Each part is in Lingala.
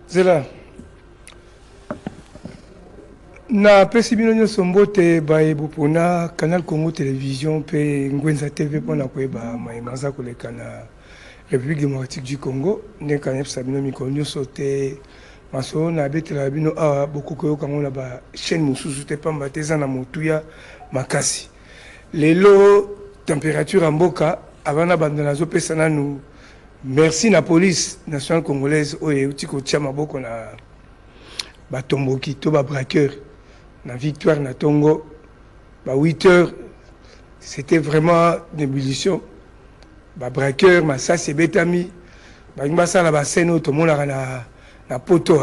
Zela. Na pesi bino nyonso mbote bayebu pona Canal Congo Télévision pe Ngwenza TV pona koyeba maza koleka na République démocratique du Congo ne kanep sabino mikolo nyonso te maso na betela bino awa bokoko kango na ba chaîne mususu te pamba te za na motuya makasi lelo température en mboka avana bandana zo pesa nanu merci na police nationale congolaise oye utiko tia maboko na batomboki to ba braqueur na victoire na Tongo, 8 heures, c'était vraiment une ébullition. Braqueur, ça c'est Betami, ça la scène tout le monde na poto,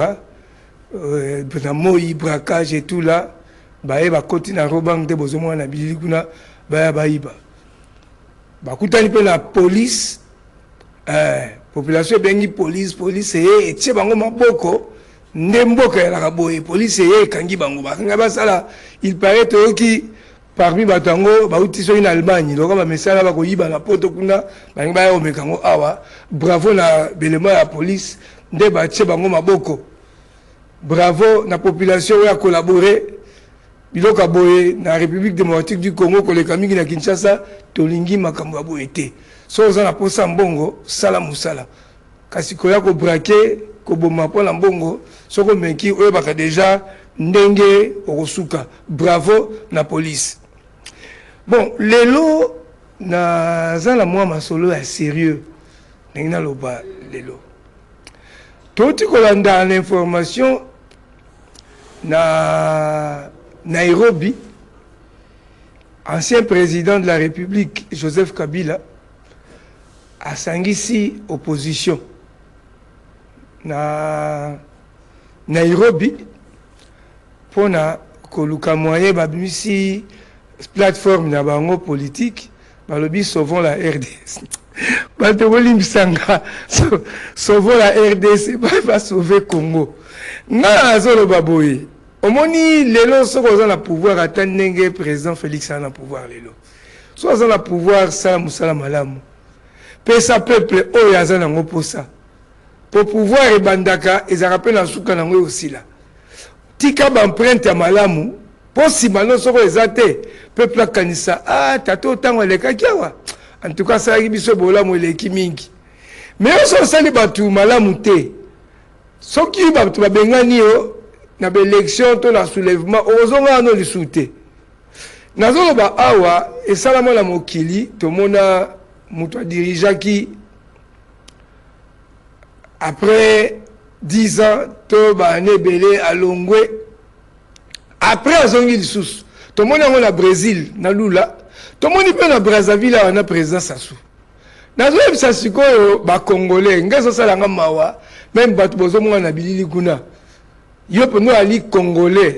na moi braquage et tout là, ba continue na robang de bozomo na bilikuna, ba kutani pe la police, population bengi police et tche bango maboko. Ndemboka la raboye police et kangi bango bakanga basala il paraît que parmi batango bauti so en Allemagne donc ba mesala ba koyiba na poto kuna bangi ba omekango awa bravo na belema ya police nde ba tche bango maboko bravo na population ya collaborer biloka boye na République démocratique du Congo koleka mingi na Kinshasa tolingi makambo ya boyete so za na posa mbongo sala musala kasi koya ko braquer ko boma pona mbongo soko menki oyo baka déjà ndenge okosuka bravo na police bon lelo na zala mwa masolo ya sérieux ndenge loba lelo toti kolanda l'information na Nairobi ancien président de la République Joseph Kabila a sangisi opposition na Nairobi pona koluka moyen babimisi plateforme na bango politique balobi sauvons la RDC bato bolimbisanga sauvons la RDC va sauver Congo nga azolo baboye omoni lelo soko za na pouvoir atandenge président Félix na pouvoir lelo so za na pouvoir sala musala malamu pesa peuple oyo aza nango posa pour pouvoir et bandaka et ça rappelle en souka nango aussi là tika ba empreinte ya malamu possible non soko ezate peuple kanisa tato tango le kakiawa en tout cas ça biso bola mo le kimingi mais on so sali batu malamu te soki batu babengani yo na élection to na soulèvement ozonga no lisute nazolo ba awa et salama la mokili to mona muto dirija ki après 10 ans, tout va belé à Longwe. Après, à Zongi sous. Tout le monde est au Brésil, na Lula. Tout le monde est au Brazzaville, on a président Sassou. Dans le Sassou, ba Congolais, ngazo salanga mawa, même bat bozo mo na bilili kuna. Yo pour nous ali Congolais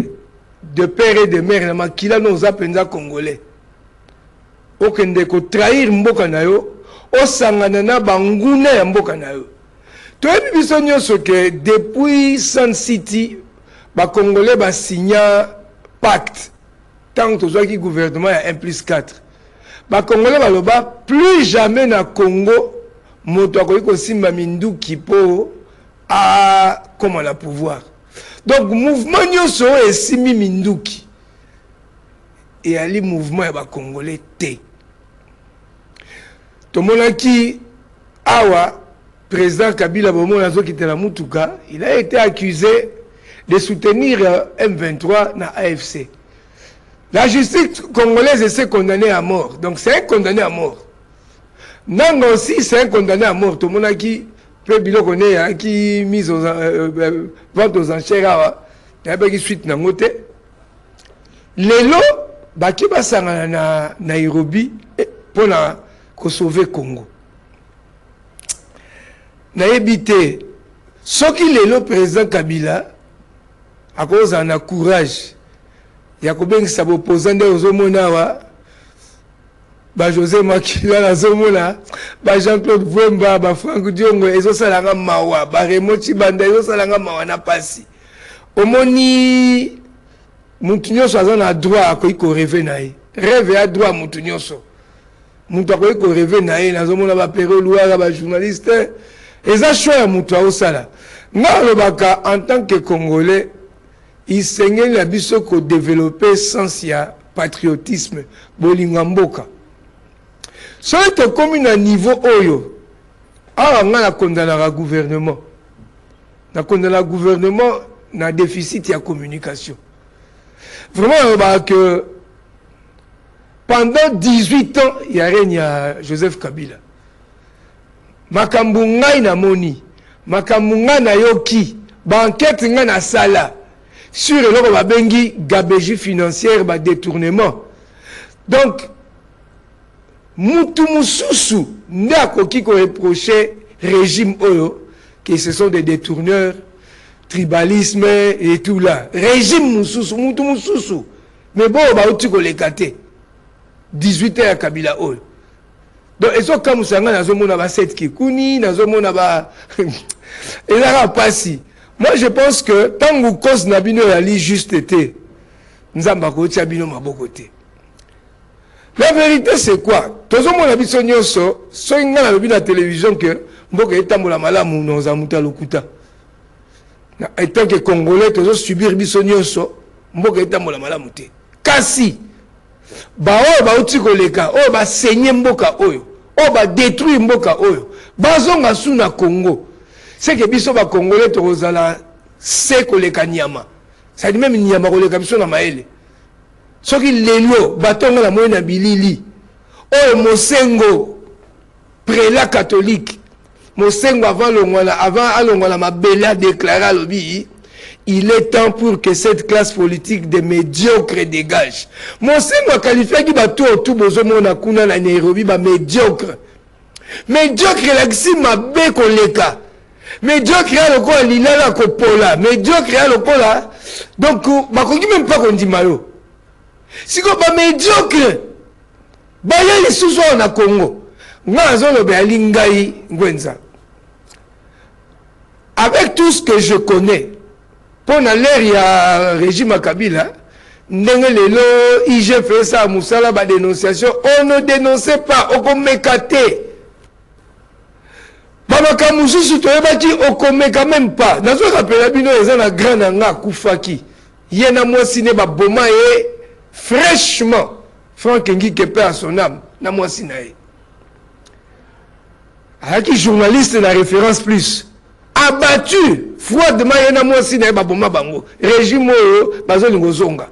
de père et de mère na makila nos apenza Congolais. Okende ko trahir mboka na yo, osangana na banguna ya mboka na yo. Tu as vu que depuis Sun City, les Congolais ont signé un pacte. Tant que le gouvernement est 1+4. Les Congolais ont dit plus jamais dans le Congo, a comment la pouvoir. Donc, le mouvement est simi Minduki. Et le mouvement est Congolais T. Tout le monde qui awa président Kabila il a été accusé de soutenir M23 dans AFC. La justice congolaise s'est condamnée à mort. Donc c'est un condamné à mort. Nang aussi c'est un condamné à mort. Tout le monde qui peut bien qui mise aux vente aux enchères il y a qui suite na ngote. Lelo baki basanga na Nairobi pour na sauver Congo. Na évité ce qu'il est le président Kabila à cause d'un courage il y a combien de s'opposants aux Omonawa ba José Makila la Zomona ba Jean-Claude Vwemba ba Franck Diongo ezo salanga mawa ba Raymond Chibanda ezo salanga mawa na pasi omoni mutu nyonso aza na droit akoki ko rêver na ye rêve ya droit mutu nyonso mutu akoki ko rêver na ye nazomona ba Pero Luara ba journaliste eza choix ya mutu aosala Ngalobaka en tant que Congolais, il saignait la biso ko développer sens ya patriotisme bolingamboka. Soit te comme un niveau oyo, ah on a condamné le gouvernement. Na condamné le gouvernement na déficit ya communication. Vraiment bah que pendant 18 ans, il y a règne à Joseph Kabila. Makambunga na moni, makambunga na yoki, banquette nga na sala. Sur le babengi gabegie financière, ba détournement. Donc, mutu mususu, ndako qui reproché régime oyo, que ce sont des détourneurs, tribalisme et tout là. Régime mususu, mutu mususu. Mais bon, ba uti ko lekate. 18 ans à Kabila oyo. Donc, et ça, comme ça, on a 7 kikuni, on a et là, pas si. Moi, je pense que tant que cause Nabino Ali juste été, nous avons côté Abino Mabokoté. La vérité, c'est quoi? Tous les gens qui ont so, so ils ont vu la télévision que Mboka est tamoula malamu nous a monté lokuta. En tant que Congolais, tous subir bisonyo so, Mboka est tamoula malamu te. Kasi, ba o ba uti koleka, o ba saigner Mboka oyo, o ba détruire Mboka oyo, bazonga suna Congo. C'est que biso ba Congolais tozala se koleka nyama. Ça dit même nyama koleka biso na maele. Soki lelo batonga la moyena bilili. O Mosengo prélat catholique. Mosengo avant alongwana mabela déclaré lobi, il est temps pour que cette classe politique de médiocres dégage. Mosengo a qualifié qui bato tout bozomona kuna na Nairobi ba médiocre. Médiocre l'axi mabe koleka. Médiocre à l'okola lilala kopola, médiocre à l'okola. Donc, bakoki même pas qu'on dit malo. Si ko ba médiocre, ba yali sous na Congo. Ngazo lo be alingai ngwenza. Avec tout ce que je connais, pour l'ère il y a régime Kabila, ndenge lelo IG fait ça musala ba dénonciation, on ne dénonçait pas, on commécatait. Babaka mususu toyebaki okomeka même pas. Nazo rappela bino eza na grand nga kufaki. Yena mwasi ne ba boma e fraîchement. Franck Ngike paix à son âme na mwasi na e. Aki journaliste na référence plus. Abattu froidement yena mwasi na e ba boma bango. Régime oyo bazo lingozonga.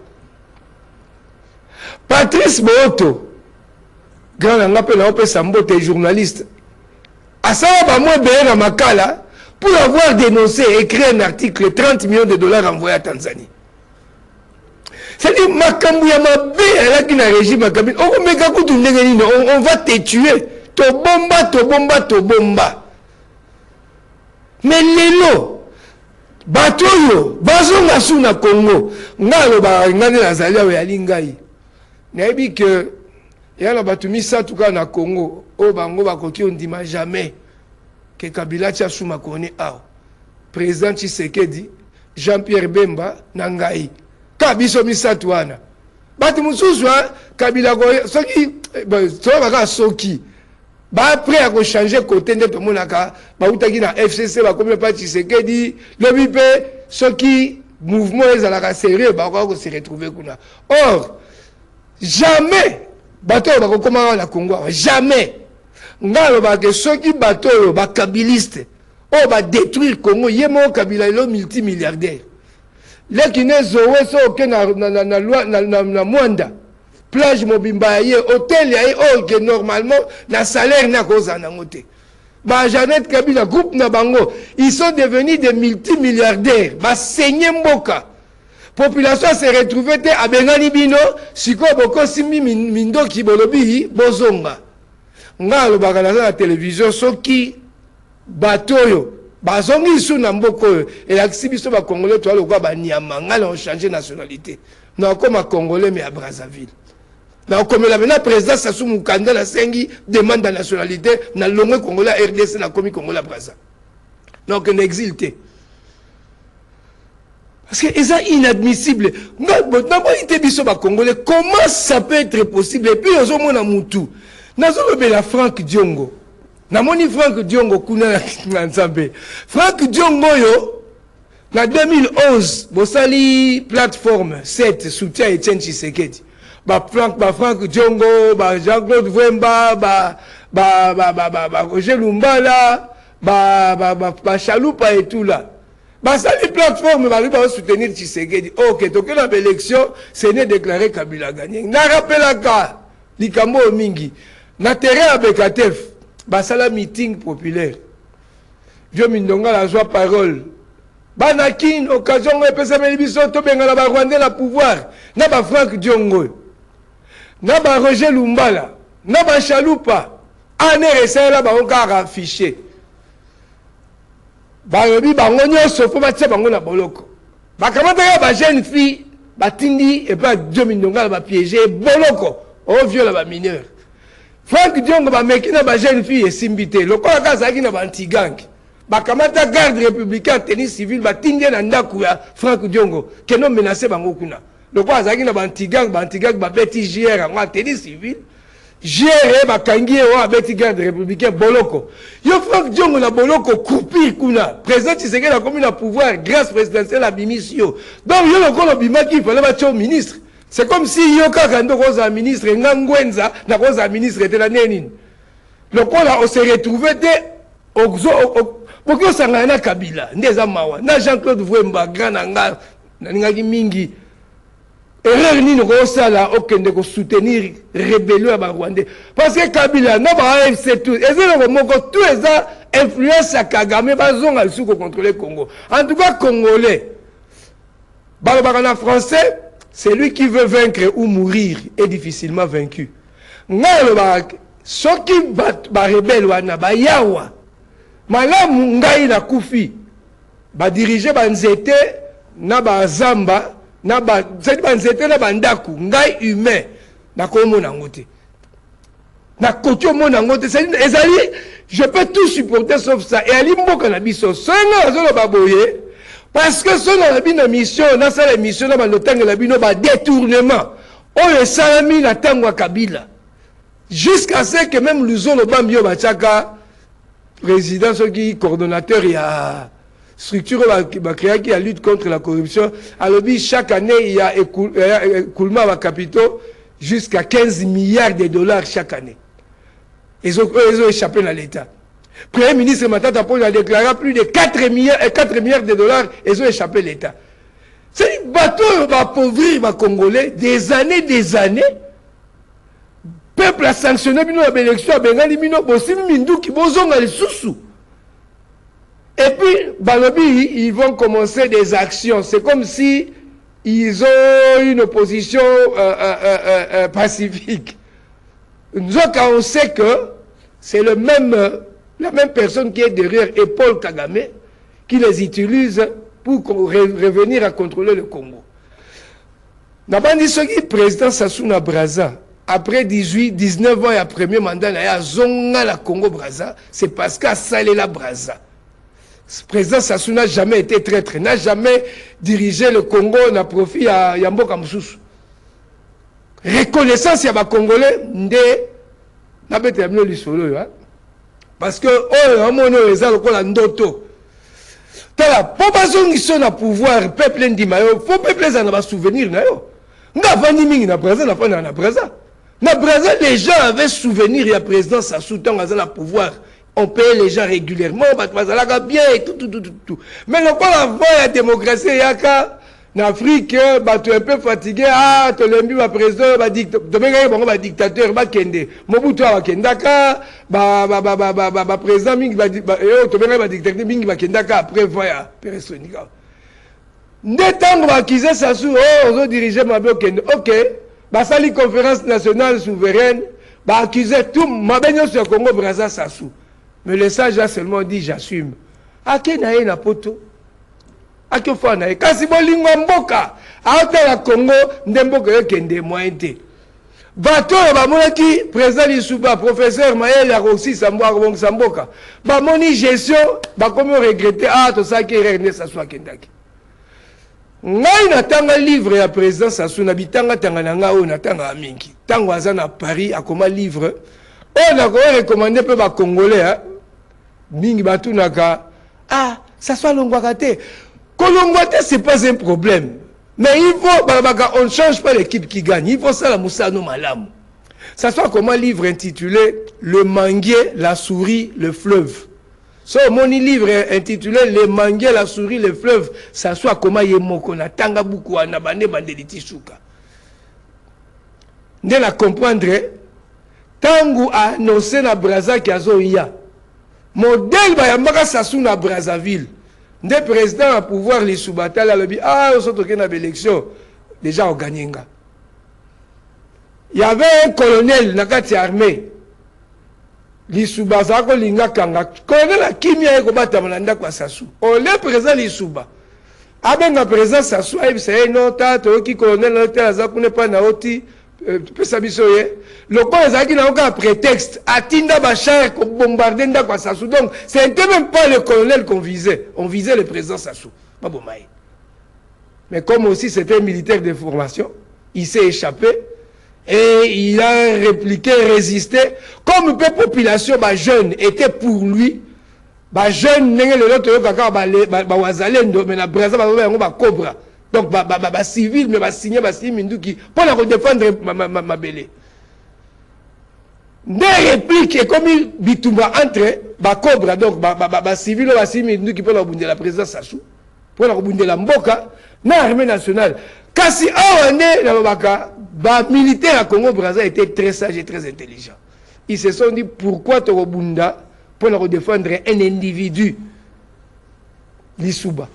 Patrice Boto grand nga pe na ope sambote journaliste. À ça, on Makala pour avoir dénoncé et écrit un article 30 millions de dollars envoyés à Tanzanie. C'est-à-dire, on va te tuer. To bomba. Mais l'élo, batoyo, bazonga suna Congo, ngalo ba ngane na zalia ya lingai. Naebi que yala batumi ça tout cas na Congo, o bango bakoki on dima jamais que Kabila tia souma kone ao. Président Tshisekedi, Jean-Pierre Bemba nangai. Kabiso misatu wana. Bati mususu Kabila ko soki so baka soki. Ba après à changer côté de monaka, ba utaki na FCC ba comme pas Tshisekedi, le bipe soki mouvement ezalaka sérieux ba ko se retrouver kuna. Or jamais bateau ba comment la Congo jamais ngalo ba que ceux qui bateau ba kabiliste o ba détruire Congo yemo Kabila lo multimilliardaire les kinezo weso ke na mwanda plage mobimba ye hôtel ya o que normalement na salaire na koza na ngote ba Jeannette Kabila groupe na bango ils sont devenus des multimilliardaires ba saigner mboka. Population s'est retrouvée à Bengani Bino, siko boko simi mindo ki bolobi bozonga. Nga lo bakana la télévision soki batoyo bazongi su na mboko et la sibiso ba congolais toi le quoi ba niama ngala on changer nationalité. Na comme congolais mais à Brazzaville. Na comme la mena président Sassou Mukanda la sengi demande la nationalité na longue congolais RDC na komi congolais Brazza. Donc un exilté. Parce que c'est inadmissible. Comment ça peut être possible? Et puis, nous avons Moutou. Nous avons la Franck Diongo. namoni Franck Diongo kuna na Nzambe. Franck Diongo yo na 2011 bosali plateforme 7 soutien Etienne Tshisekedi. Franck Diongo, Jean-Claude Vwemba, Roger Lumbala, Chaloupa et tout là. Ça les plateformes va soutenir Tshisekedi. Ok, donc l'élection, c'est né déclaré Kabila gagné. Na rappela ka likambo mingi. Na terrain à Bekatef, ça la meeting populaire. Dieu Mindonga la joie parole. Banakin occasion de pesa melibiso to benga la Rwanda la pouvoir. Na ba Franck Diongo. Na ba Roger Lumbala. Na ba Chaloupa. Ane resela ba onka affiché. Balobi bango nyonso fo batia bango na boloko. Bakamata ya ba jeune fille batindi et pas Dieu Mindonga ba piéger boloko au viol ba mineur. Franck Diongo ba mekina ba jeune fille esimbité. Lokola kazaki na ba anti-gang. Bakamata garde républicain tennis civil batindi na ndaku ya Franck Diongo keno menacer bango kuna. Lokola kazaki na ba anti-gang ba beti JR en tennis civil. Géré bakangi wa beti garde républicain boloko. Yo Franck Diongo na boloko coupi kuna. Président Tshisekedi a commis le pouvoir grâce présidentielle à Bimisio. Donc yo lokolo bimaki il fallait battre au ministre. C'est comme si yo kaka ndo koza ministre ngangwenza na koza ministre était la neni. Lokola on s'est retrouvé de oxo boko sangana Kabila ndeza mawa na Jean-Claude Vwemba grand nanga ningaki mingi. Erreur ni no sala okende ko soutenir rébellion à Rwanda parce que Kabila na ba AFC tout ezelo moko tout eza influence à Kagame bazonga sous contrôler Congo. En tout cas congolais balobaka français, c'est lui qui veut vaincre ou mourir est difficilement vaincu. Ngalo ba soki ba rebelle wana ba yawa malamu ngai na kufi ba diriger ba nzete na ba zamba na ba nzete na bandaku ngai humain na komona ngote na koti omona ngote c'est ezali je peux tout supporter sauf ça et ali mboka na biso songa azolo baboye parce que songa na bino mission na sala mission na balotanga na bino ba détournement oyo salami na tango Kabila jusqu'à ce que même Luzolo Bambio bachaka président qui coordonnateur il a structure qui a lutte contre la corruption. Alors, chaque année, il y a écoulement à capitaux jusqu'à 15 milliards de dollars chaque année. Ils ont échappé dans l'État. Premier ministre Matata Paul a déclaré plus de 4 milliards de dollars, ils ont échappé à l'État. C'est un bateau qui va appauvrir les Congolais des années. Le peuple a sanctionné l'élection à Bengali Mino, Bossim Mindou qui bozonga les sous-sous. Et puis, Balobi, ils vont commencer des actions. C'est comme si ils ont une opposition pacifique. Nous, quand on sait que c'est la même personne qui est derrière et Paul Kagame, qui les utilise pour revenir à contrôler le Congo. Nabandi Soki, président Sassou Braza, après 19 ans et après premier mandat, il y a Zonga la Congo-Braza, c'est parce qu'à Salela Braza. Le président Sassou n'a jamais été traître, n'a jamais dirigé le Congo, n'a profit à Yambo Kamsous. Reconnaissance à Congolais, n'a pas été amené l'isolo. Parce que, oh, on est là, ndoto. Tala, pour pas qu'ils sont à pouvoir, peuple ndimayo, faut peuple ça n'a souvenir nayo. N'a pas ni mingi na présent, n'a pas na présent. Na présent, les gens avaient souvenir, il y a président Sassou, tant qu'ils ont le pouvoir. On paye les gens régulièrement, on bien et tout. Mais le quoi la voie la démocratie, il y a qu'à en Afrique, tu es un peu fatigué, tu l'as mis ma président, dictateur, kende. Mobutu va kendaka, président mingi tu es dictateur mingi va kendaka après voya perestronika. Dès temps va accuser Sassou, on diriger ma kende. OK, sali conférence nationale souveraine, accuser tout ma benyo sur Congo Brazza Sassou. Mais le sage a seulement dit j'assume. Ake na ye na poto. Ake fwa na ye. Kasi bolingo mboka. Aota la Congo ndemboka yo kende moyen te. Bato ba monaki président Lissouba professeur Maël Arossi Samboka. Ba moni gestion ba komi regretter to saki rerne sa soit kendaki. Ngai na tanga livre ya président Sassou na bitanga tanga na nga o na tanga mingi. Tango aza na Paris akoma livre On a recommandé pour les Congolais, Mingi Batunaka, ah, ça soit l'ongwakate. Kolongwate, ce n'est pas un problème. Mais il faut, on ne change pas l'équipe qui gagne. Il faut ça, la Moussano Malam. Ça soit comme un livre intitulé Le manguier, la souris, le fleuve. So, mon livre intitulé Le manguier, la souris, le fleuve, ça soit comme un yemoko na tanga buku na bande bandeliti shuka. Nde la comprendre, tangu a annoncé na Braza qui a zo iya. Modèle bayambaka Sassou na Brazzaville. Nde président a pouvoir les soubatala le bi ah on s'est toqué na élection déjà au Ganyenga. Il y avait un colonel na kati armée. Lisuba zako linga kanga. Colonel a kimia eko bata mananda kwa Sassou. On le président Lisuba. Abenga président Sassou a c'est non tato ki colonel na tela zako ne pas na oti pesa biso ye. Le quoi ezaki na aucun prétexte atinda bachar ko bombarder nda kwa Sassou. Donc c'était même pas le colonel qu'on visait. On visait le président Sassou. Mabomaï. Mais comme aussi c'était un militaire de formation, il s'est échappé. Et il a répliqué, résisté. Comme la population jeune était pour lui, jeune, mais cobra. Donc, civil, mais signé, pour défendre ma belle. Des répliques, comme il bitumba entre, cobra, donc, civil, qui peut la présidence Sassou, pour la mboka, dans l'armée nationale. Kasi awane na babaka ba militaire à Congo Brazza était très sage et très intelligent. Ils se sont dit pourquoi Torobunda pour défendre un individu Lisuba.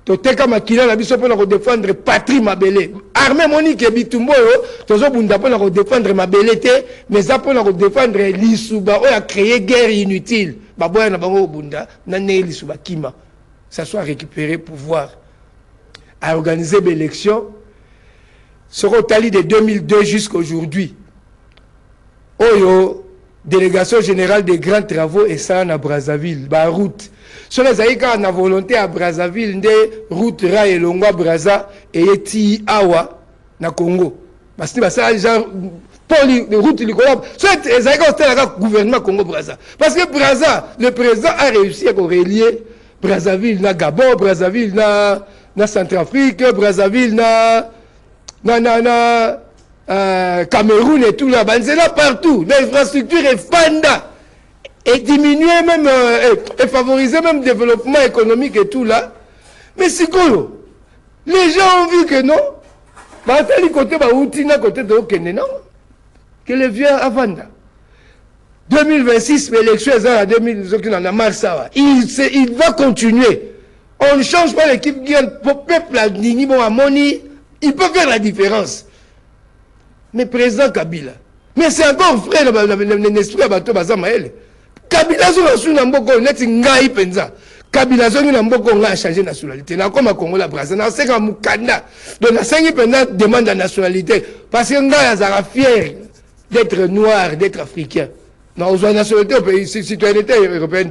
Toteka makila na biso pour défendre patrie mabele. Armée monique bitumbo tozobunda pour défendre mabele te mais ça pour défendre Lisuba on a créé guerre inutile. Baboya na bango bunda na ne Lisuba kima. Ça soit récupérer pouvoir. A organisé l'élection sur le tali de 2002 jusqu'à aujourd'hui. Oyo, délégation générale des grands travaux et ça à Brazzaville, ba route. Sur les aïkas, on a volonté à Brazzaville, de route Ra et Longwa Brazza et Eti Awa na Congo. Parce que ça, genre, pour les routes, les collabs, soit les aïkas, c'était le gouvernement Congo Brazza. Parce que Brazza, le président a réussi à relier Brazzaville na Gabon, Brazzaville na Centrafrique, Brazzaville, Cameroun et tout là, c'est là partout. L'infrastructure est fanda et diminuer même et favoriser même le développement économique et tout là. Mais c'est quoi? Les gens ont vu que non. Côté côté de Okene, non? Que le vieux Avanda. 2026, l'élection est à 2000, il va continuer. On ne change pas l'équipe qui est pour peuple à Nini, il peut faire la différence. Mais président Kabila, mais c'est encore frère l'esprit à Bato Bazamael. Kabila sur la Mboko, net ngai penza. Kabila sur la Mboko a changé de nationalité. Na comme à Congo la Brazza, na c'est comme Mukanda. Donc la 5 pendant demande la nationalité parce que ngai azara fier d'être noir, d'être africain. Na la nationalité au pays citoyenneté européenne.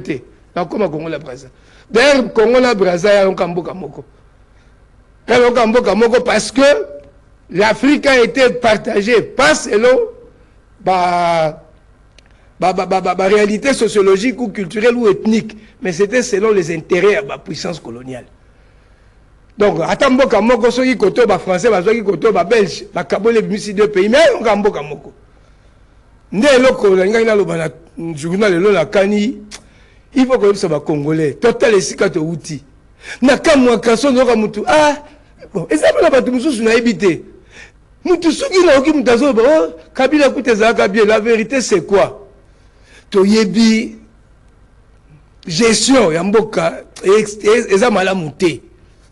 Na comme à Congo la Brazza. D'ailleurs, Congo la Brazza ya Mboka Moko. Parce que l'Afrique a été partagée pas selon réalité sociologique ou culturelle ou ethnique, mais c'était selon les intérêts de la puissance coloniale. Donc, attends, Mboka Moko, ceux qui côté français, ceux qui côté belge, les musiciens de pays, mais on a Mboka Moko. Il faut que ce soit congolais. Total et sikato outil. Nakamwa kaso noka mutu. Ah, bon, et ça peut pas tout musu na habité. Mutu suki na oki mutazo ba oh, Kabila kuteza kabie. La vérité c'est quoi? To yebi gestion ya mboka eza malamu te.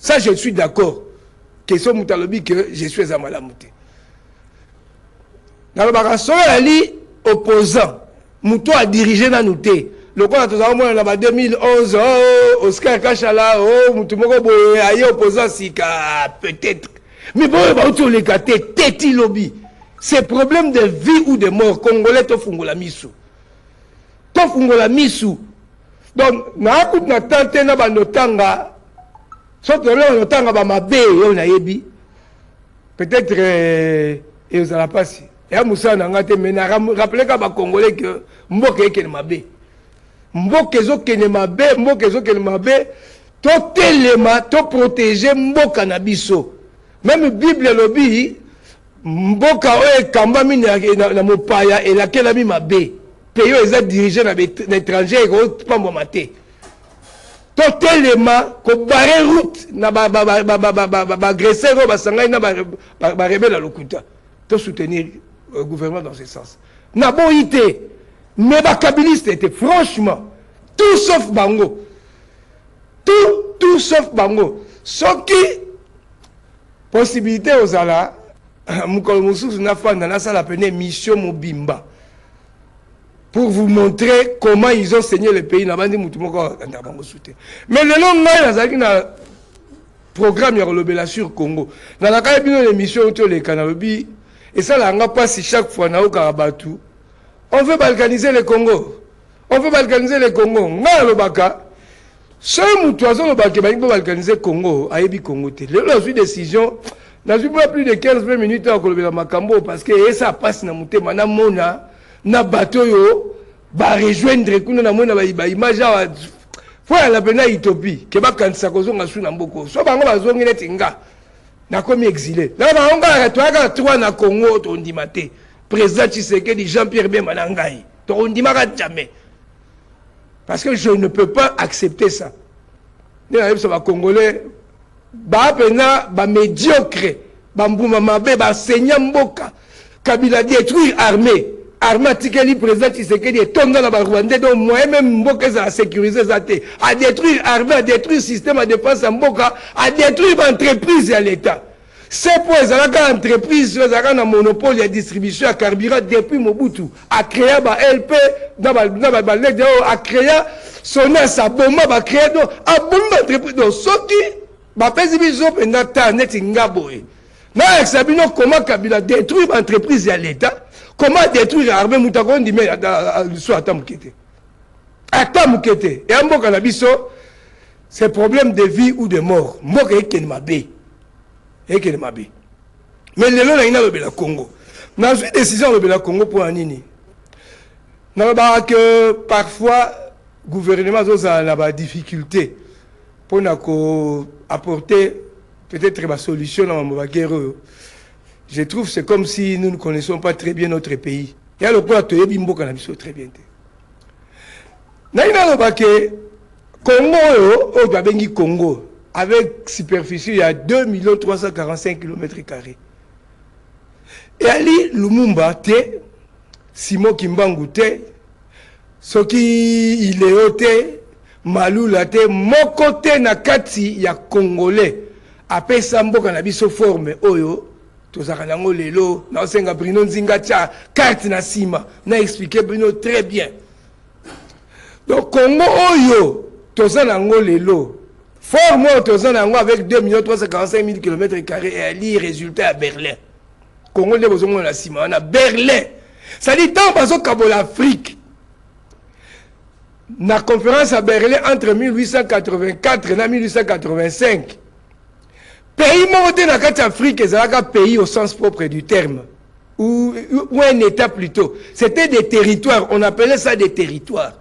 Ça je suis d'accord. Question mutalobi que je suis eza malamu te. Na ba kaso ali opposant. Mutu a dirigé na nouté. Le quoi en 2011, oh, Oscar Kachala, oh, Moutoumoko Boye, aïe opposant Sika, peut-être. Mais bon, les gâtés, Teti Lobby. C'est problème de vie ou de mort. Congolais, to fungola misu. To fungola misu. Donc, na akut na tante na banotanga, sauf que là, notanga ba mabe, on a yebi. Peut-être, et vous allez passer. ya Moussa Nangate, mais rappelez qu'à ba Congolais que Mboka est mabe. Mboka est mabe, Mboka est mabe, to telema, to protéger Mboka na biso. Même Bible lobby, Mboka oe kambami na mopaya et laquelle a mis mabe. Pays est dirigé na l'étranger et pas moi maté. To telema, ko barre route na ba agresseur ba sangay na ba rebelle à lokuta. To soutenir le gouvernement dans ce sens. Na bon été, mais les kabilistes étaient franchement tout sauf bango. Tout sauf bango. Ce qui possibilité aux ala, mukolo mususu na fanda na sala pene mission mobimba pour vous montrer comment ils ont saigné le pays na bandi mutu moko anda bango soute. Mais le long ngai nazaki na programme ya kolobela sur Congo. Na la kaya bino l'émission to le kanalobi. Et ça, là, on n'a pas si chaque fois, on veut balkaniser le Congo. On veut balkaniser le Congo. On a le baka. Seul moutouazon le baka, il faut balkaniser le Congo. Aïbi Congo. Là, j'ai décision. N'a pas plus de 15 minutes à Kolobela Makambo parce que ça passe dans mon thème. Na bateau yo, ba rejoindre kuna na mona ba image à. Faut la pena Ethiopie. Que ba kanisa kozo ngasu na mboko. So bango bazongi netinga. Na comme exilé. Là, on a trois na Congo, on dit maté. Président Tshisekedi, Jean-Pierre Bemanangaï. On dit jamais. Parce que je ne peux pas accepter ça. Les Congolais, ba médiocre, ba mbouma mabe, ba seigneur mboka. Kabila détruire armée. Armée Tikeli, président Tshisekedi, est tombé dans la Rwanda, donc moi-même mboka ça a sécurisé ça. À détruire armée, à détruire système de défense en mboka, à détruire entreprise à l'État. C'est pour les entreprises, les un monopole de distribution à carburant depuis Mobutu, à créer un LP, à créer son bomba, à créer un bon entreprise. Donc, ce qui, les gens pendant temps, net ngaboé. Na examino comment Kabila détruire l'entreprise à l'État, comment détruire l'armée Moutagon dit mais soit attends mukete. Attends mukete. Et un bon cannabis, c'est problème de vie ou de mort. Mboka eken mabe. Eken mabe. Mais le long ina le Congo. Na une décision le Congo pour anini. Na ba que parfois gouvernement a des difficultés pour apporter peut-être ma solution dans ma guerre. Je trouve que c'est comme si nous ne connaissons pas très bien notre pays. Il y a le point de Bimbo Canabiso très bien. Naïna le Congo, au Babengi Congo, avec superficie, il y a 2 345 km². Et Ali Lumumba, te, Simon Kimbangu, te, Soki Ileote, Malula, te, mon côté Nakati, il y a Congolais. Après ça, mboka na biso forme oyo tozaka nango lelo na osenga Bruno Nzinga tia carte na sima na expliquer Bruno très bien. Donc Congo oyo toza nango lelo forme oyo toza nango avec 2 345 000 km² et ali résultat à Berlin. Congo le bozongo na sima na Berlin. Ça dit tant bazo kabo l'Afrique. Na conférence à Berlin entre 1884 et 1885. Pays monté dans l'Afrique, c'est un pays au sens propre du terme, ou un État plutôt. C'était des territoires, on appelait ça des territoires.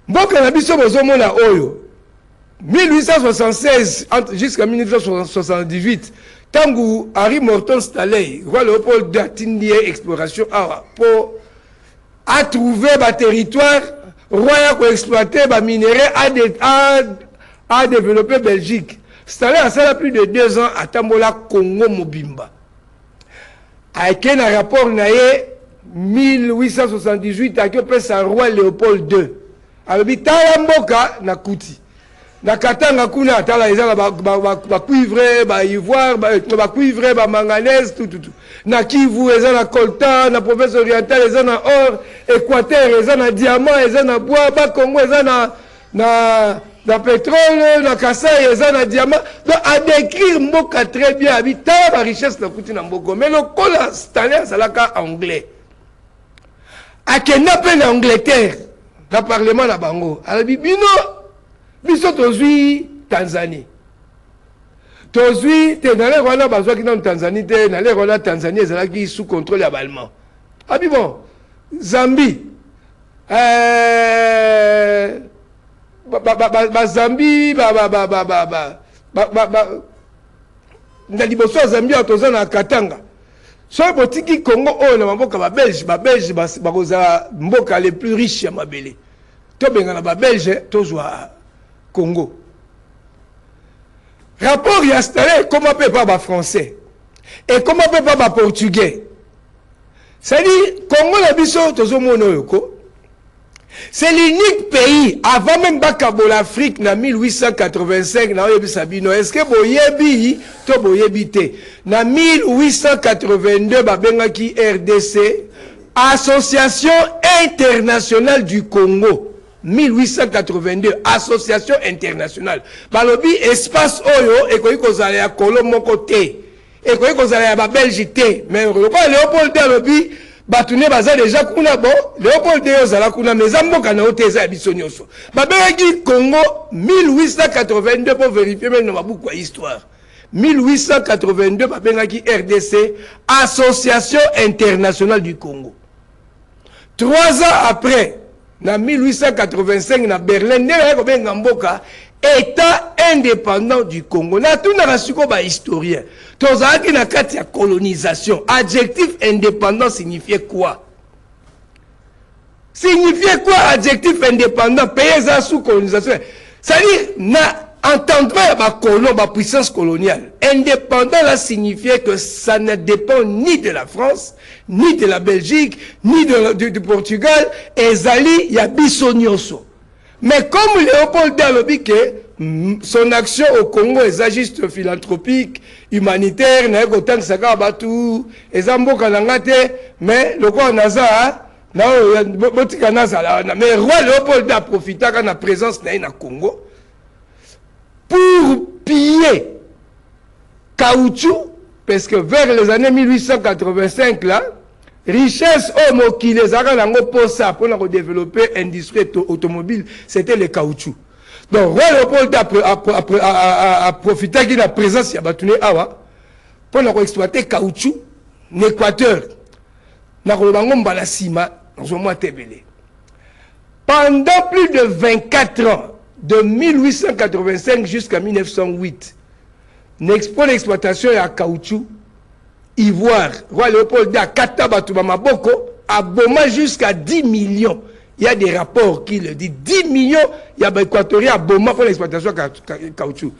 Bon, quand on a vu ça, 1876 jusqu'à 1978, tant que Harry Morton Stanley, roi Léopold d'Atindie exploration, pour à trouver un territoire, roi pour exploiter un minerai, à développer Belgique. Stanley a ça plus de 2 ans à Tambola, Congo, Mobimba. Avec un rapport 1878 avec le roi Léopold II. Avec Talamboka na Kuti. Na Katanga kuna tala ezala ba cuivre, ba ivoire, ba cuivre, ba manganèse tout. Na Kivu ezala coltan, na province orientale ezala or, Équateur ezala diamant, ezala bois, ba Congo ezala na pétrole, na Kassai, ezala diamant. Donc à décrire mboka très bien, habitant la richesse na Kuti na mboko. Mais le cola Stanley salaka anglais. A kenape na Angleterre, na parlement na bango. Alors bino biso tozui Tanzanie. tozwi te na lero wana bazwaki na Tanzanie te na lero wana Tanzanie ezalaki sous contrôle ya Allemand. Ah bon, Zambie Zambie na liboso ya Zambie toza na Katanga. So botiki Congo o na mboka ba Belge bakoza mboka les plus riches ya mabele. To benga na ba Belge tozwa Congo. Rapport y installé comment peut pas ba français et comment peut pas ba portugais. C'est-à-dire Congo la biso tozo mono yoko. C'est l'unique pays avant même Bakabo l'Afrique na 1885 na oyebi sabino. Est-ce que boyebi to boyebi te na 1882 babengaki RDC Association internationale du Congo. 1882 Association internationale balobi espace oyo ekoki kozala ya kolo moko te ekoki kozala ya ba Belge te mais Léopold de alobi batune baza déjà kuna bon Léopold de ozala kuna mais mboka na ote eza ya biso nyonso babengaki Congo 1882 pour vérifier même na mabuku ya histoire 1882 babengaki RDC Association internationale du Congo. 3 ans après na 1885 na Berlin nde ko benga mboka état indépendant du Congo. Na tout na siko ba historien tozaki na kati ya colonisation. Adjectif indépendant signifiait quoi? Signifiait quoi adjectif indépendant? Pays sous colonisation, c'est-à-dire na entendement ba colon ba puissance coloniale. Indépendant là signifiait que ça ne dépend ni de la France, ni de la Belgique, ni du Portugal, et Zali ya biso nyonso. Mais comme Léopold alobi que son action au Congo est juste philanthropique, humanitaire, na ekotang saka batu, ezamboka nangate, mais le quoi naza na botika naza mais roi Léopold a profité quand la présence na Congo pour piller caoutchouc, parce que vers les années 1885 là, richesse qui les a pour développer l'industrie automobile, c'était le caoutchouc. Donc, Roi Léopold a profité de la présence de Batouné Awa pour exploiter le caoutchouc en Équateur. Pendant plus de 24 ans, de 1885 jusqu'à 1908, l'exploitation de caoutchouc, ivoire, Roi Léopold a Katabatouba Maboko, a Boma jusqu'à 10 millions. Il y a des rapports qui le disent. 10 millions, il y a des Équatoriens à Boma pour l'exploitation de caoutchouc.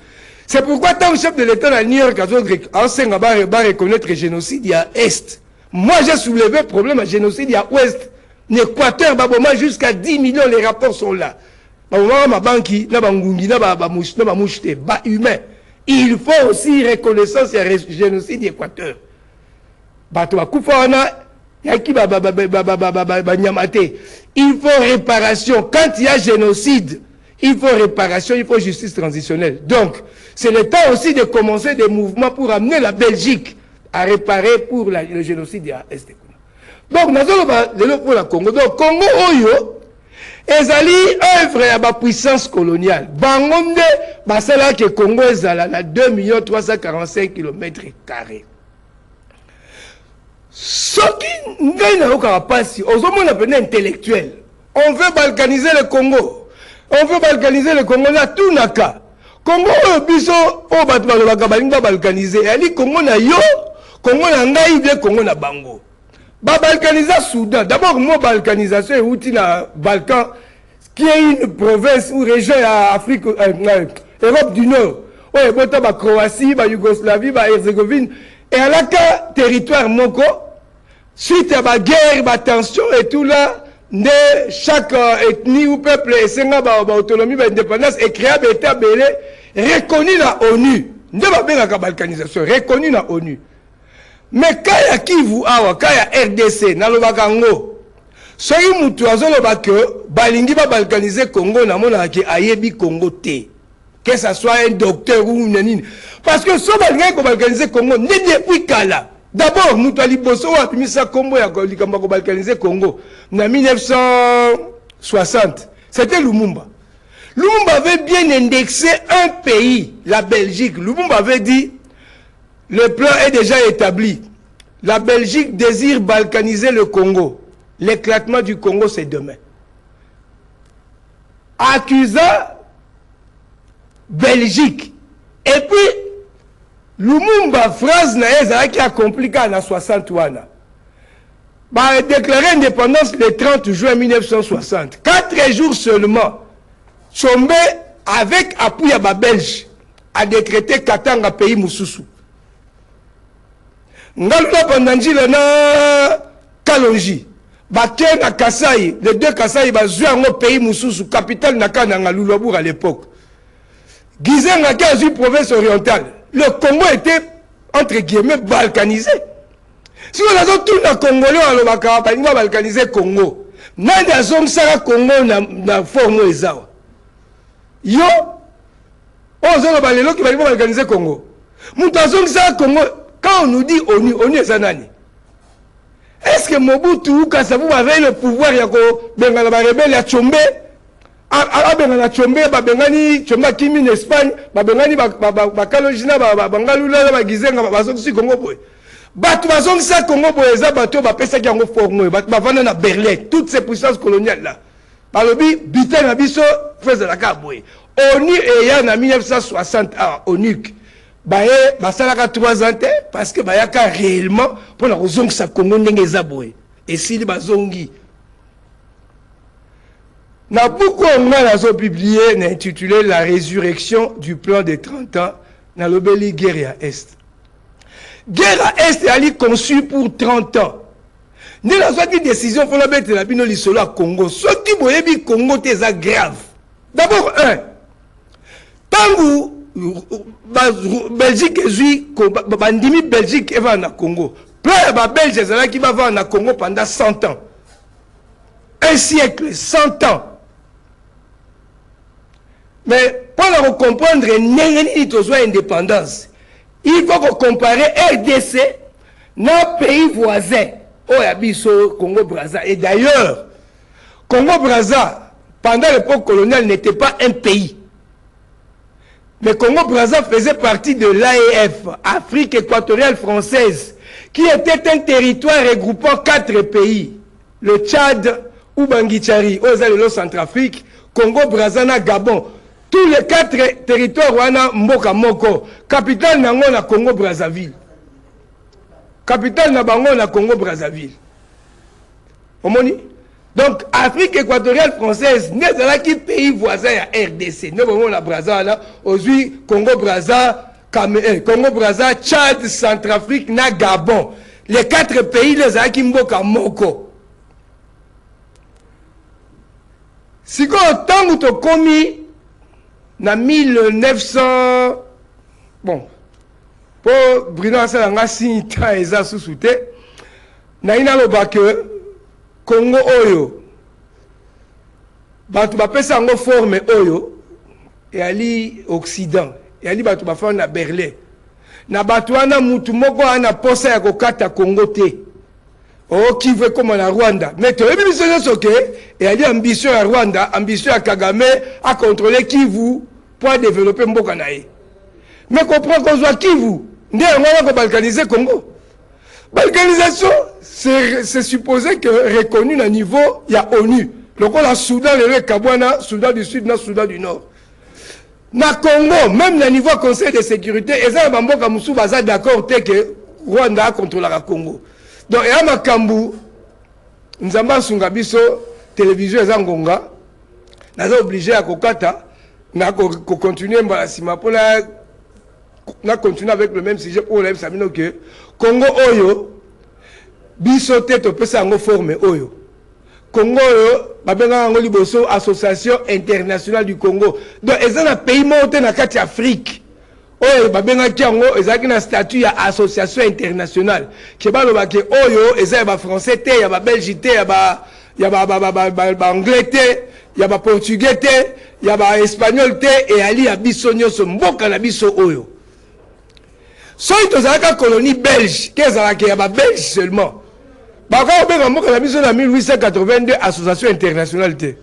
C'est pourquoi tant le chef de l'État à New York a reconnaître le génocide, il y a Est. Moi, j'ai soulevé le problème de génocide, il y a Ouest. L'Équateur, Boma jusqu'à 10 millions, les rapports sont là. Il faut aussi reconnaissance et génocide d'Équateur. Il faut réparation. Quand il y a génocide, il faut réparation, il faut justice transitionnelle. Donc, c'est le temps aussi de commencer des mouvements pour amener la Belgique à réparer pour le génocide de l'Est. Donc, nous avons pour la Congo. Donc, Congo, Oyo, ezali œuvre ya ba puissance coloniale. Bangonde basala que Congo ezala na 2 345 km². Soki ngai na oka pasi, ozomona pena intellectuel. On veut balkaniser le Congo. On veut balkaniser le Congo na tout naka. Congo biso o batu balobaka balinga balkaniser. Ali Congo na yo, Congo na ngai bien Congo na bango. Balkaniser Soudan. D'abord, moi, balkanisation est outil dans Balkan, qui est une province ou région à Afrique, Europe du Nord. Oui, la Croatie, la Yougoslavie, la Herzégovine. Et à la territoire Moko, suite à la guerre, la tension et tout là, de chaque ethnie ou peuple, et c'est autonomie, l'indépendance, et créé un État belé, reconnu dans l'ONU. Nous avons la balkanisation, reconnu dans l'ONU. Mais quand il y a Kivu, quand il y a RDC, dans le Bagango, soki mutu azoloba que balingi ba balkaniser Congo na mona ki ayebi Congo te. Que ça soit un docteur ou nanine. Parce que so balingi ko balkaniser Congo ne depuis kala. D'abord mutu ali boso wa pimisa Congo ya ko likamba ko balkaniser Congo na 1960. C'était Lumumba. Lumumba avait bien indexé un pays, la Belgique. Lumumba avait dit, le plan est déjà établi. La Belgique désire balkaniser le Congo. L'éclatement du Congo, c'est demain. Accusant Belgique. Et puis, Lumumba, phrase naïe, qui a compliqué en 60 ans. A déclaré indépendance le 30 juin 1960. 4 jours seulement, Tshombe, avec appui à Belge, a décrété Katanga pays Moussoussou. Ngalula Pandanjila na Kalonji. Baké na Kasai, les deux Kasai, bazoué en pays Moussoussou, capitale Nakana Ngalulabour à l'époque. Gizé Naka a province orientale. Le Congo était, entre guillemets, balkanisé. Si on a tout le Congolais, on va balkaniser le Congo. Nande a zone Sara Congo na forme ezao. Yo, on a balelo qui va balkaniser le Congo. Moutazong Sara Congo, quand on nous dit ONU est Zanani. Est-ce que Mobutu ou Kassabou avait le pouvoir ya ko bengala ba rebelle ya Tshombe? A bengala Tshombe ba bengani Tshomba kimi en Espagne, ba bengani ba Kalojina ba Bangalula ba Gizenga ba soksi Congo boy. Batu bazong sa Congo boyeza bato ba pesa ki yango formo ba vana na Berlin toutes ces puissances coloniales là. Balobi bitin na biso faisait la kaboy. ONU et ya na 1960 à ONU. Baye basalaka 3 ans parce que bayaka réellement pour la zong sa Congo ndenge zaboy. Et si bazongi na beaucoup on a publié intitulé La résurrection du plan de 30 ans na lobeli guerre à Est. Guerre à Est est conçue pour 30 ans. Nous avons une décision pour la mettre la bino lisolo à Congo. Ce qui est Congo c'est grave. D'abord, tant Belgique est bandimi Belgique et va en Congo. Plein de Belges qui va en Congo pendant 100 ans. Un siècle, 100 ans. Mais pour comprendre l'indépendance, il faut comparer RDC, nos pays voisins, au Congo-Brazza. Et d'ailleurs, Congo-Brazza, pendant l'époque coloniale, n'était pas un pays. Mais Congo-Brazza faisait partie de l'AEF, Afrique équatoriale française, qui était un territoire regroupant 4 pays. Le Tchad, Ubangichari, Ozalelo Centrafrique, Congo-Brazza, Gabon. Tous les 4 territoires, wana Mboka Moko, capitale nango na Congo-Brazzaville. Capitale na bango na Congo-Brazzaville. Omoni? Donc, Afrique équatoriale française, n'est pas qui pays voisin à RDC. Nous avons la Brazza là, aujourd'hui Congo-Brazza, Congo-Brazza, Tchad, Centrafrique, na Gabon. Les 4 pays, les Aki Mboka Moko. Si quand tant que tu commis, na 1900, bon, pour Bruno Assalanga si ta eza sous-souté, na ina lo que Congo oyo, batu ba pesa ngo forme oyo, et ali Occident, et ali batu ba fa na Berlin, na batu wana mutu moko ana posa ya kokata Congo te. Oh, qui veut comme en Rwanda. Mais tu as vu et il y a ambition à Rwanda, ambition à Kagame à contrôler Kivu pour développer Mbokanaï. Mais comprends qu'on soit Kivu. Nous avons balkanisé Congo. Balkanisation, c'est supposé que reconnu à niveau, il y a ONU. Donc on a Soudan, le Kabwana, Soudan du Sud, Soudan du Nord. Na Congo, même le niveau Conseil de sécurité, et ça, Mboka Moussou Baza d'accord que Rwanda contrôlera Congo. Donc, il y a ma kambu, nous avons sunga biso télévision et ngonga, nous sommes obligés à kokata, na continuer pour continuer avec le même sujet pour les samino que Congo oyo biso tete pesa ngo forme oyo. Congo oyo babenga ngo liboso association internationale du Congo. Donc, ils ont un pays monté na kati Afrique. Oyo babenga kiango ezaki na statut ya association internationale ke baloba ke oyo eza ba français te ya ba belge te ya ba anglais te ya ba portugais te ya ba espagnol te et ali ya biso nyonso mboka na biso oyo soki tozalaka colonie belge ke ezalaka ya ba belge seulement baka obenga mboka na biso na 1882 association internationale te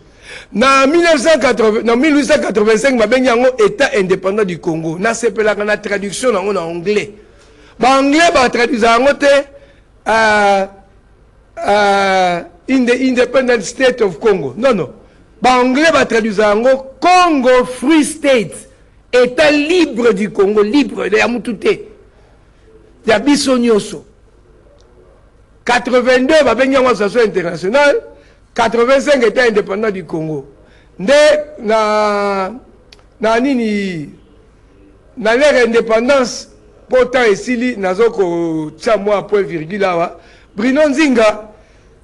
Na 1885, babengi yango État indépendant du Congo. Na sepelaka na traduction nango na anglais. Ba anglais ba traduisa yango te in the independent state of Congo. Non, non. Ba anglais ba traduisa yango Congo Free State. État libre du Congo, libre de Yamutute. Ya biso nyoso. 82 babengi yango association internationale. 85 État indépendant du Congo. Nde na nini na l'ère indépendance pota esili nazoko tia moi point virgule awa Bruno Nzinga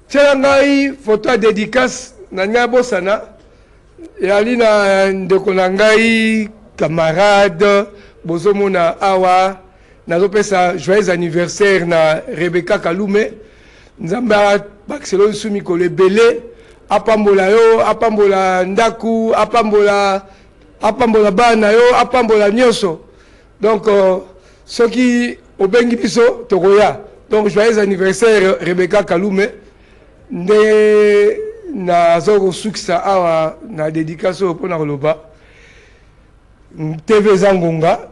tia ngai photo dédicace na nyabosana yali na ndeko na ngai camarade bozomona awa nazopesa joyeux anniversaire na Rebecca Kalume nzamba bakselon sumi ko lebele apambola yo apambola ndaku apambola bana yo apambola nyoso donc ce qui obengi biso tokoya donc joyeux anniversaire Rebecca Kalume nde na zoko suksa awa na dédication pour na koloba TV Zangonga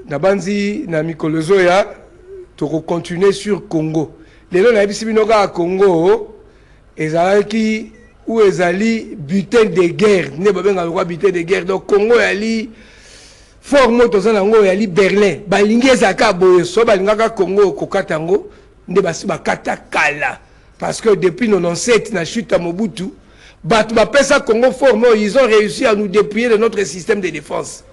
na banzi na mikolo zoya toko continuer sur Congo. Lelo na bisi binoka à Congo ezalaki ou ezali butin de guerre ne babenga roi butin de guerre donc Congo yali fort moto za nango yali Berlin balingi ezaka boye so balingaka Congo kokata ngo nde basi bakata kala parce que depuis 97 na chute à Mobutu batu bapesa Congo fort mo ils ont réussi à nous dépouiller de notre système de défense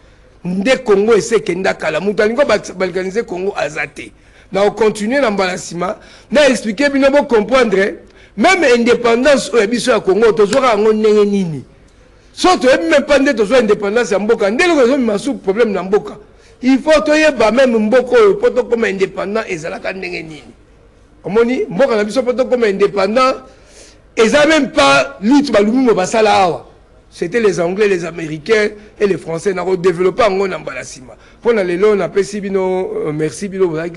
nde Congo ese kenda kala mutu alingo balganiser Congo azate. Na continuer na mbalasima na expliquer bino bo comprendre même indépendance au biso ya Congo tozora ngo ndenge nini soto même pas ndé tozo indépendance ya mboka ndelo ko masu problème na mboka il faut toyeba même mboko oyo poto comme indépendant ezalaka ndenge nini omoni mboka na biso poto comme indépendant eza même pas lutte balumumo basala awa. C'était les Anglais, les Américains et les Français qui ont développé en Balasima. Pour les lots, on a pesi bino merci bino la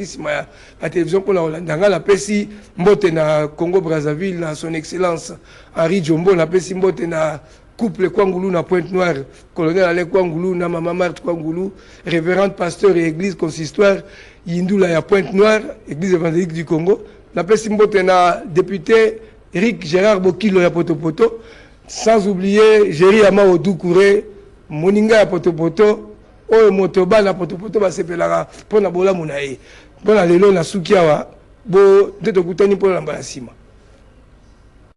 télévision pour la la pesi mbote na Congo Brazzaville na son excellence Henri Djombo na pesi mbote na couple Kwangulu na Pointe-Noire, colonel Alain Kwangulu na maman Marthe Kwangulu, révérende pasteur et église consistoire Yindula ya Pointe-Noire, église évangélique du Congo. Na pesi mbote na député Eric Gérard Bokilo ya Potopoto. Sans oublier Géry Ama Odoukouré, Moninga ya Potopoto, Oyo Motoba na Potopoto ba sepelaka pona bola munaye. Pona lelo na sukiawa bo ndeto kutani pona Balasima.